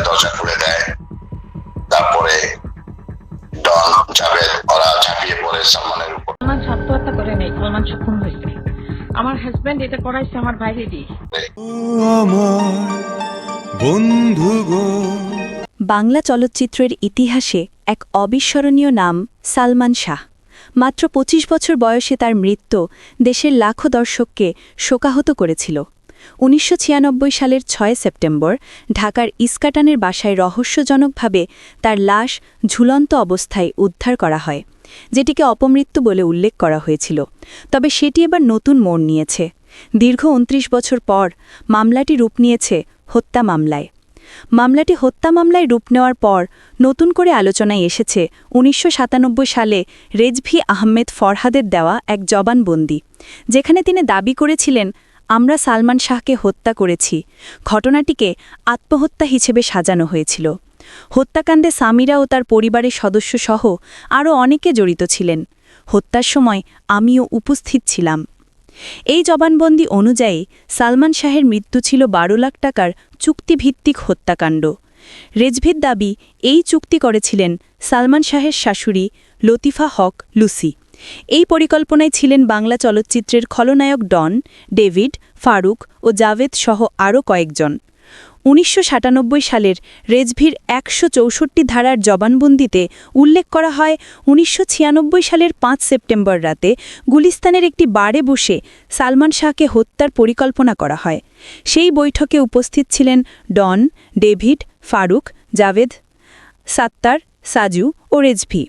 দরজা খুলে দেয়। তারপরে ডন, জাভেদ ওরা ঝাঁপিয়ে পড়ে সালমানের উপর। সালমান আত্মহত্যা করে নেই, সালমান খুন হয়েছে। আমার হাজবেন্ড এটা করাইছে আমার বাইরে দিয়ে। বাংলা চলচ্চিত্রের ইতিহাসে এক অবিস্মরণীয় নাম সালমান শাহ। মাত্র ২৫ বছর বয়সে তার মৃত্যু দেশের লাখো দর্শককে শোকাহত করেছিল। ১৯৯৬ সালের ৬ সেপ্টেম্বর ঢাকার ইস্কাটনের বাসায় রহস্যজনকভাবে তার লাশ ঝুলন্ত অবস্থায় উদ্ধার করা হয়, যেটিকে অপমৃত্যু বলে উল্লেখ করা হয়েছিল। তবে সেটি এবার নতুন মোড় নিয়েছে। দীর্ঘ ২৯ বছর পর মামলাটি রূপ নিয়েছে হত্যা মামলায়। মামলাটি হত্যা মামলায় রূপ নেওয়ার পর নতুন করে আলোচনায় এসেছে ১৯৯৭ সালে রেজভি আহমেদ ফরহাদের দেওয়া এক জবানবন্দি, যেখানে তিনি দাবি করেছিলেন, আমরা সালমান শাহকে হত্যা করেছি। ঘটনাটিকে আত্মহত্যা হিসেবে সাজানো হয়েছিল। হত্যাকাণ্ডে সামিরা ও তার পরিবারের সদস্যসহ আরও অনেকে জড়িত ছিলেন। হত্যার সময় আমিও উপস্থিত ছিলাম। এই জবানবন্দি অনুযায়ী সালমান শাহের মৃত্যু ছিল ১২ লাখ টাকার চুক্তিভিত্তিক হত্যাকাণ্ড। রেজভির দাবি, এই চুক্তি করেছিলেন সালমান শাহের শাশুড়ি লতিফা হক লুসি। এই পরিকল্পনায় ছিলেন বাংলা চলচ্চিত্রের খলনায়ক ডন, ডেভিড, ফারুক ও জাভেদ সহ আরও কয়েকজন। ১৯৯৭ সালের রেজভির ১৬৪ ধারার জবানবন্দিতে উল্লেখ করা হয়, ১৯৯৬ সালের ৫ সেপ্টেম্বর রাতে গুলিস্তানের একটি বারে বসে সালমান শাহকে হত্যার পরিকল্পনা করা হয়। সেই বৈঠকে উপস্থিত ছিলেন ডন, ডেভিড, ফারুক, জাভেদ, সাত্তার, সাজু ও রেজভি।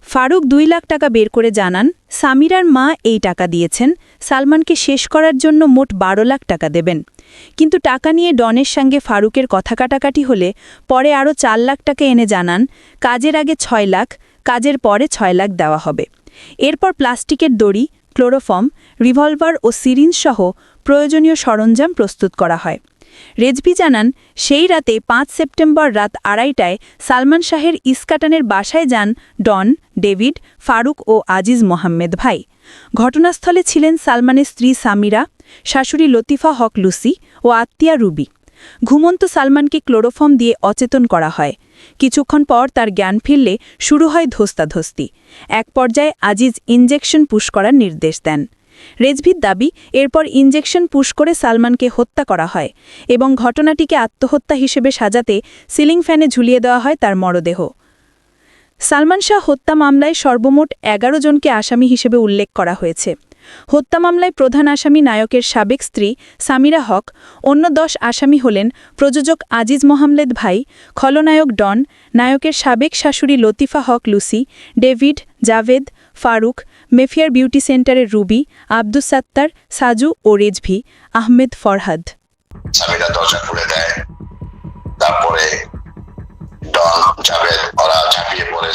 ফারুক ২ লাখ টাকা বের করে জানান, সামিরার মা এই টাকা দিয়েছেন, সালমানকে শেষ করার জন্য মোট ১২ লাখ টাকা দেবেন। কিন্তু টাকা নিয়ে ডনের সঙ্গে ফারুকের কথা কাটাকাটি হলে পরে আরও ৪ লাখ টাকা এনে জানান, কাজের আগে ৬ লাখ, কাজের পরে ৬ লাখ দেওয়া হবে। এরপর প্লাস্টিকের দড়ি, ক্লোরোফর্ম, রিভলভার ও সিরিঞ্জ সহ প্রয়োজনীয় সরঞ্জাম প্রস্তুত করা হয়। রেজভি জানান, সেই রাতে ৫ সেপ্টেম্বর রাত ২:৩০টায় সালমান শাহের ইস্কাটনের বাসায় যান ডন, ডেভিড, ফারুক ও আজিজ মোহাম্মেদ ভাই। ঘটনাস্থলে ছিলেন সালমানের স্ত্রী সামিরা, শাশুড়ি লতিফা হক লুসি ও আত্মীয়া রুবি। ঘুমন্ত সালমানকে ক্লোরোফর্ম দিয়ে অচেতন করা হয়। কিছুক্ষণ পর তার জ্ঞান ফিরলে শুরু হয় ধস্তাধস্তি। এক পর্যায়ে আজিজ ইনজেকশন পুশ করার নির্দেশ দেন। রেজভির দাবি, এরপর ইনজেকশন পুশ করে সালমানকে হত্যা করা হয় এবং ঘটনাটিকে আত্মহত্যা হিসেবে সাজাতে সিলিং ফ্যানে ঝুলিয়ে দেওয়া হয় তার মরদেহ। সালমান শাহ হত্যা মামলায় সর্বমোট ১১ জনকে আসামি হিসেবে উল্লেখ করা হয়েছে। হত্যা মামলায় প্রধান আসামি নায়কের সাবেক স্ত্রী সামিরা হক, অন্য ১০ আসামি হলেন প্রযোজক আজিজ মোহাম্মেদ ভাই, খলনায়ক ডন, নায়কের সাবেক শাশুড়ি লতিফা হক লুসি, ডেভিড, জাভেদ, ফারুক, মেফিয়ার বিউটি সেন্টারের রুবি, আব্দুস সাত্তার, সাজু ও রেজভি আহমেদ ফরহাদ। সামিরা দরজা খুলে দেয়। তারপরে ডন, জাভেদ ওরা ঝাঁপিয়ে পড়ে